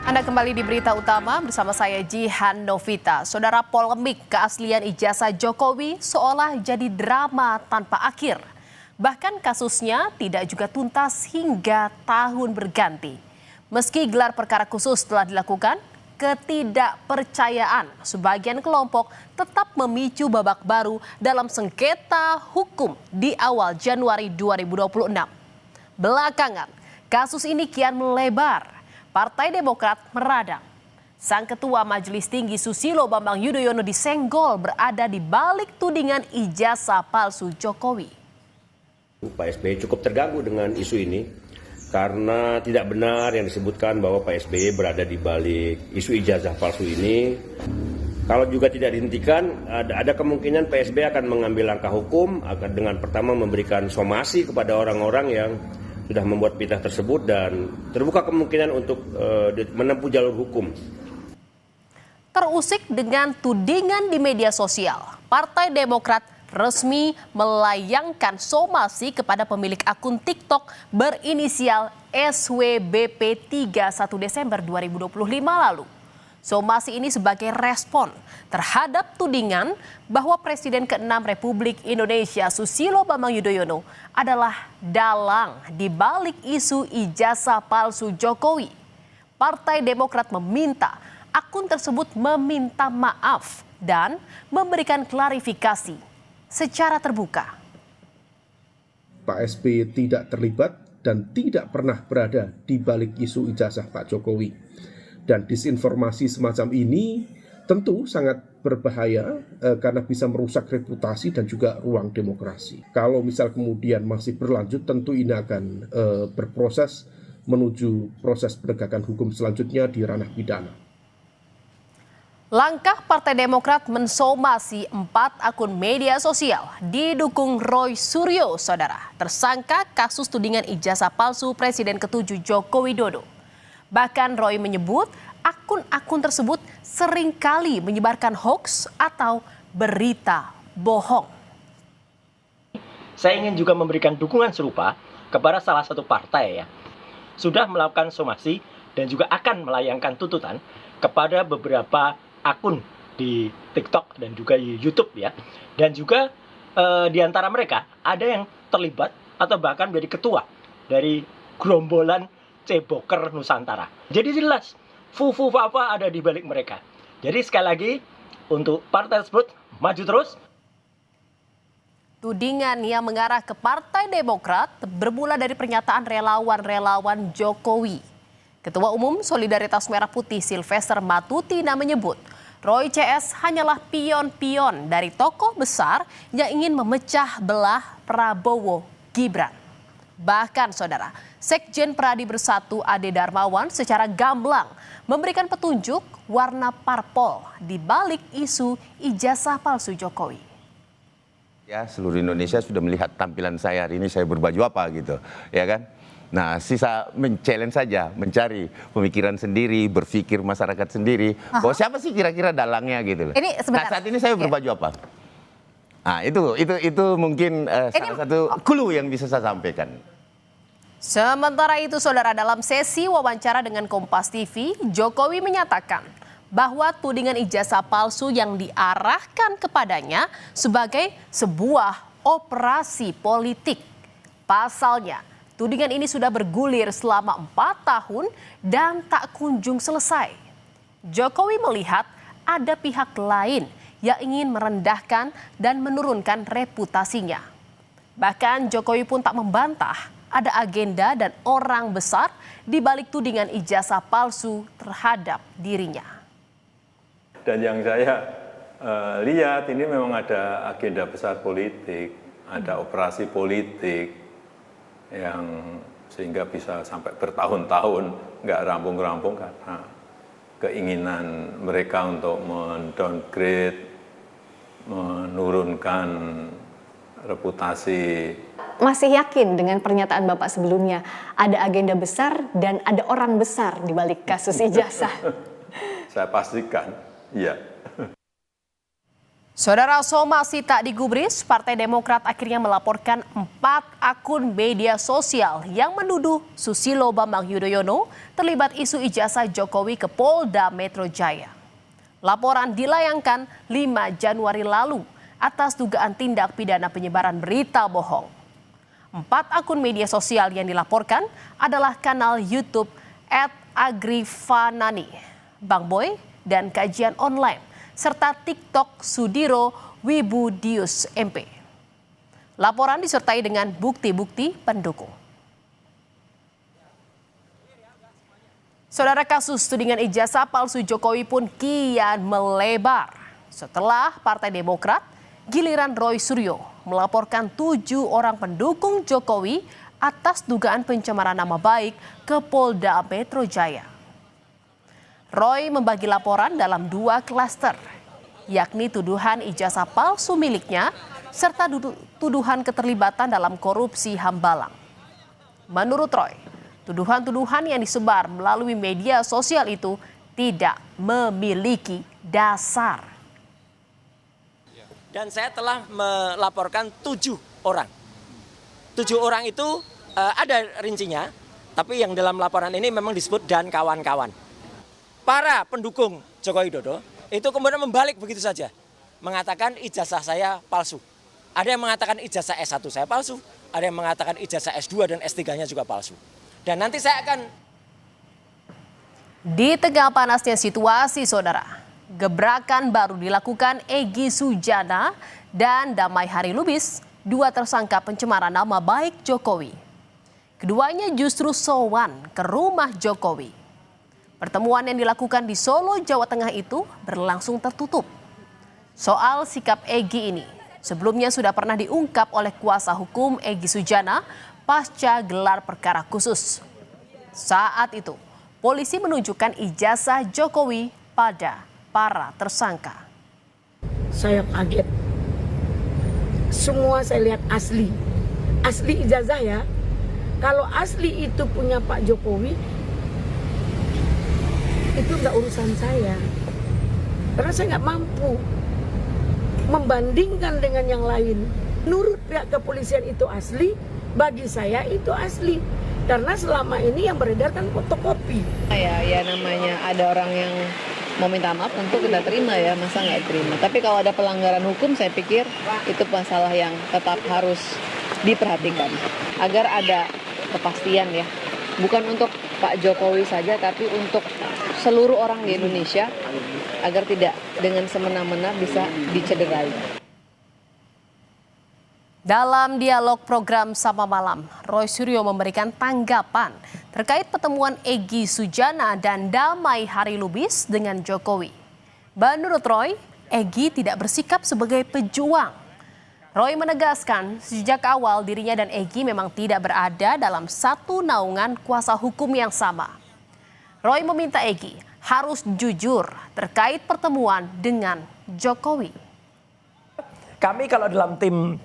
Anda kembali di Berita Utama bersama saya Jihan Novita. Saudara, polemik keaslian ijazah Jokowi seolah jadi drama tanpa akhir. Bahkan kasusnya tidak juga tuntas hingga tahun berganti. Meski gelar perkara khusus telah dilakukan, ketidakpercayaan sebagian kelompok tetap memicu babak baru dalam sengketa hukum di awal Januari 2026. Belakangan, kasus ini kian melebar. Partai Demokrat meradang. Sang Ketua Majelis Tinggi Susilo Bambang Yudhoyono disenggol berada di balik tudingan ijazah palsu Jokowi. Pak SBY cukup terganggu dengan isu ini karena tidak benar yang disebutkan bahwa Pak SBY berada di balik isu ijazah palsu ini. Kalau juga tidak dihentikan, ada kemungkinan Pak SBY akan mengambil langkah hukum akan dengan pertama memberikan somasi kepada orang-orang yang sudah membuat fitnah tersebut dan terbuka kemungkinan untuk menempuh jalur hukum. Terusik dengan tudingan di media sosial, Partai Demokrat resmi melayangkan somasi kepada pemilik akun TikTok berinisial SWBP 31 Desember 2025 lalu. Somasi ini sebagai respon terhadap tudingan bahwa Presiden ke-6 Republik Indonesia Susilo Bambang Yudhoyono adalah dalang di balik isu ijazah palsu Jokowi. Partai Demokrat meminta akun tersebut meminta maaf dan memberikan klarifikasi secara terbuka. Pak SBY tidak terlibat dan tidak pernah berada di balik isu ijazah Pak Jokowi. Dan disinformasi semacam ini tentu sangat berbahaya karena bisa merusak reputasi dan juga ruang demokrasi. Kalau misal kemudian masih berlanjut, tentu ini akan berproses menuju proses penegakan hukum selanjutnya di ranah pidana. Langkah Partai Demokrat mensomasi 4 akun media sosial didukung Roy Suryo, saudara, tersangka kasus tudingan ijazah palsu Presiden ke-7 Joko Widodo. Bahkan Roy menyebut akun-akun tersebut seringkali menyebarkan hoaks atau berita bohong. Saya ingin juga memberikan dukungan serupa kepada salah satu partai sudah melakukan somasi dan juga akan melayangkan tuntutan kepada beberapa akun di TikTok dan juga di YouTube Dan juga di antara mereka ada yang terlibat atau bahkan menjadi ketua dari gerombolan Ceboker Nusantara. Jadi jelas Fufu Fafa ada di balik mereka. Jadi sekali lagi untuk partai tersebut maju terus. Tudingan yang mengarah ke Partai Demokrat bermula dari pernyataan relawan-relawan Jokowi. Ketua Umum Solidaritas Merah Putih Sylvester Matutina menyebut Roy CS hanyalah pion-pion dari tokoh besar yang ingin memecah belah Prabowo Gibran. Bahkan saudara, Sekjen Pradi Bersatu Ade Darmawan secara gamblang memberikan petunjuk warna parpol di balik isu ijazah palsu Jokowi. Ya, seluruh Indonesia sudah melihat tampilan saya hari ini, saya berbaju apa gitu, ya kan? Nah, sisa men-challenge saja, mencari pemikiran sendiri, berpikir masyarakat sendiri. Bahwa siapa sih kira-kira dalangnya gitu loh. Nah, saat ini saya berbaju apa? Nah, itu mungkin salah satu clue yang bisa saya sampaikan. Sementara itu, saudara, dalam sesi wawancara dengan Kompas TV, Jokowi menyatakan bahwa tudingan ijazah palsu yang diarahkan kepadanya sebagai sebuah operasi politik. Pasalnya, tudingan ini sudah bergulir selama 4 tahun dan tak kunjung selesai. Jokowi melihat ada pihak lain yang ingin merendahkan dan menurunkan reputasinya. Bahkan Jokowi pun tak membantah ada agenda dan orang besar di balik tudingan ijazah palsu terhadap dirinya. Dan yang saya lihat ini memang ada agenda besar politik, ada operasi politik yang sehingga bisa sampai bertahun-tahun nggak rampung-rampung karena keinginan mereka untuk mendowngrade, menurunkan reputasi. Masih yakin dengan pernyataan Bapak sebelumnya ada agenda besar dan ada orang besar di balik kasus ijazah? Saya pastikan, iya. Saudara, somasi tak digubris, Partai Demokrat akhirnya melaporkan 4 akun media sosial yang menuduh Susilo Bambang Yudhoyono terlibat isu ijazah Jokowi ke Polda Metro Jaya. Laporan dilayangkan 5 Januari lalu atas dugaan tindak pidana penyebaran berita bohong. 4 akun media sosial yang dilaporkan adalah kanal YouTube @agrifanani, Bang Boy, dan Kajian Online, serta TikTok Sudiro Wibudius MP. Laporan disertai dengan bukti-bukti pendukung. Saudara, kasus tudingan ijazah palsu Jokowi pun kian melebar. Setelah Partai Demokrat, giliran Roy Suryo melaporkan 7 orang pendukung Jokowi atas dugaan pencemaran nama baik ke Polda Metro Jaya. Roy membagi laporan dalam 2 klaster, yakni tuduhan ijazah palsu miliknya serta tuduhan keterlibatan dalam korupsi Hambalang. Menurut Roy, tuduhan-tuduhan yang disebar melalui media sosial itu tidak memiliki dasar. Dan saya telah melaporkan 7 orang. 7 orang itu ada rincinya, tapi yang dalam laporan ini memang disebut dan kawan-kawan. Para pendukung Joko Widodo itu kemudian membalik begitu saja, mengatakan ijazah saya palsu. Ada yang mengatakan ijazah S1 saya palsu, ada yang mengatakan ijazah S2 dan S3-nya juga palsu. Dan nanti saya akan... Di tengah panasnya situasi, saudara, gebrakan baru dilakukan Egy Sujana dan Damai Hari Lubis, 2 tersangka pencemaran nama baik Jokowi. Keduanya justru sowan ke rumah Jokowi. Pertemuan yang dilakukan di Solo, Jawa Tengah itu berlangsung tertutup. Soal sikap Egy ini sebelumnya sudah pernah diungkap oleh kuasa hukum Egy Sujana pasca gelar perkara khusus. Saat itu, polisi menunjukkan ijazah Jokowi pada para tersangka. Saya kaget. Semua saya lihat asli. Asli ijazah ya. Kalau asli itu punya Pak Jokowi, itu nggak urusan saya. Karena saya nggak mampu membandingkan dengan yang lain. Menurut pihak kepolisian itu asli, bagi saya itu asli. Karena selama ini yang beredar kan fotokopi. Ya namanya ada orang yang mau minta maaf tentu kita terima ya, masa nggak terima. Tapi kalau ada pelanggaran hukum saya pikir itu masalah yang tetap harus diperhatikan. Agar ada kepastian ya, bukan untuk Pak Jokowi saja tapi untuk seluruh orang di Indonesia agar tidak dengan semena-mena bisa dicederai. Dalam dialog program Sama Malam, Roy Suryo memberikan tanggapan terkait pertemuan Egy Sujana dan Damai Hari Lubis dengan Jokowi. Menurut Roy, Egy tidak bersikap sebagai pejuang. Roy menegaskan sejak awal dirinya dan Egy memang tidak berada dalam satu naungan kuasa hukum yang sama. Roy meminta Egy harus jujur terkait pertemuan dengan Jokowi. Kami kalau dalam tim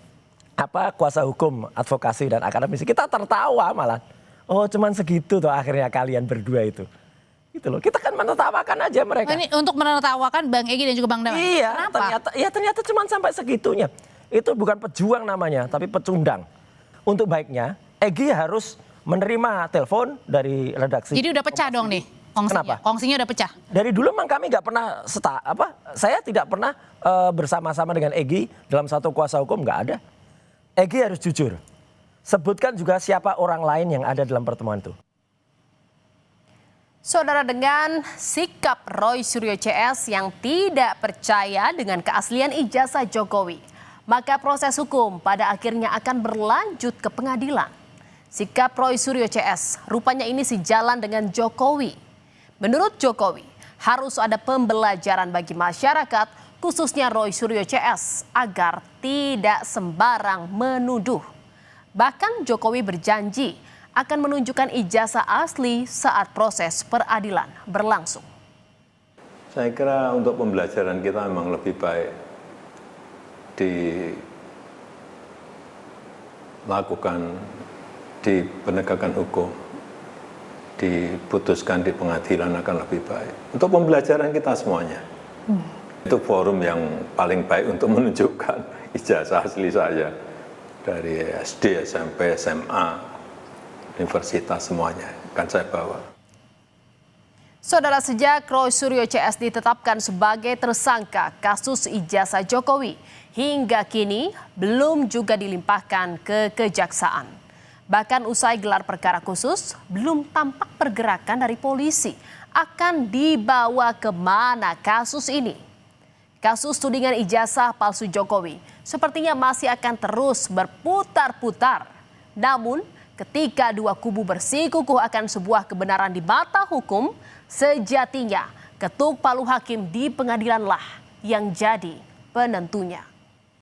kuasa hukum, advokasi dan akademisi kita tertawa malah. Oh, cuman segitu tuh akhirnya kalian berdua itu. Gitu loh. Kita kan menertawakan aja mereka. Ini untuk menertawakan Bang Egy dan juga Bang Damai. Iya, kenapa? ternyata cuman sampai segitunya. Itu bukan pejuang namanya, tapi pecundang. Untuk baiknya, Egy harus menerima telepon dari redaksi. Jadi udah pecah dong nih kongsinya. Kenapa? Kongsinya udah pecah. Dari dulu memang kami nggak pernah saya tidak pernah bersama-sama dengan Egy dalam satu kuasa hukum, nggak ada. Egy harus jujur. Sebutkan juga siapa orang lain yang ada dalam pertemuan itu. Saudara, dengan sikap Roy Suryo CS yang tidak percaya dengan keaslian ijazah Jokowi, maka proses hukum pada akhirnya akan berlanjut ke pengadilan. Sikap Roy Suryo CS rupanya ini sejalan dengan Jokowi. Menurut Jokowi, harus ada pembelajaran bagi masyarakat, khususnya Roy Suryo CS, agar tidak sembarang menuduh. Bahkan Jokowi berjanji akan menunjukkan ijazah asli saat proses peradilan berlangsung. Saya kira untuk pembelajaran kita memang lebih baik dilakukan di penegakan hukum, diputuskan di pengadilan akan lebih baik. Untuk pembelajaran kita semuanya. Itu forum yang paling baik untuk menunjukkan ijazah asli saya dari SD, SMP, SMA, universitas semuanya akan saya bawa. Saudara, sejak Roy Suryo CS ditetapkan sebagai tersangka kasus ijazah Jokowi, hingga kini belum juga dilimpahkan ke kejaksaan. Bahkan usai gelar perkara khusus, belum tampak pergerakan dari polisi. Akan dibawa kemana kasus ini? Kasus tudingan ijazah palsu Jokowi sepertinya masih akan terus berputar-putar. Namun, ketika dua kubu bersikukuh akan sebuah kebenaran di mata hukum, sejatinya ketuk palu hakim di pengadilanlah yang jadi penentunya.